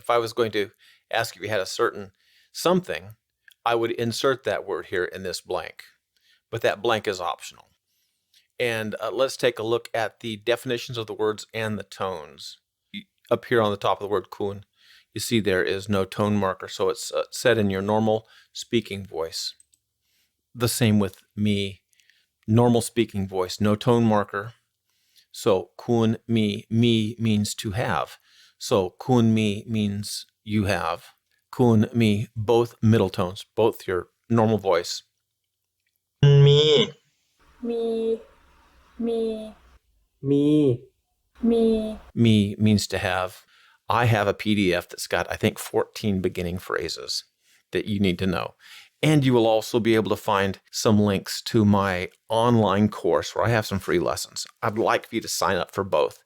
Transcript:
If I was going to ask if you had a certain something, I would insert that word here in this blank, but that blank is optional. And let's take a look at the definitions of the words and the tones. Up here on the top of the word kun, you see there is no tone marker, so it's said in your normal speaking voice. The same with me, normal speaking voice, no tone marker. So kun mi means to have. So kun mi means you have. Kun mi, both middle tones, both your normal voice. มี มี มี มี มี Me means to have. I have a PDF that's got, I think, 14 beginning phrases that you need to know. And you will also be able to find some links to my online course where I have some free lessons. I'd like for you to sign up for both.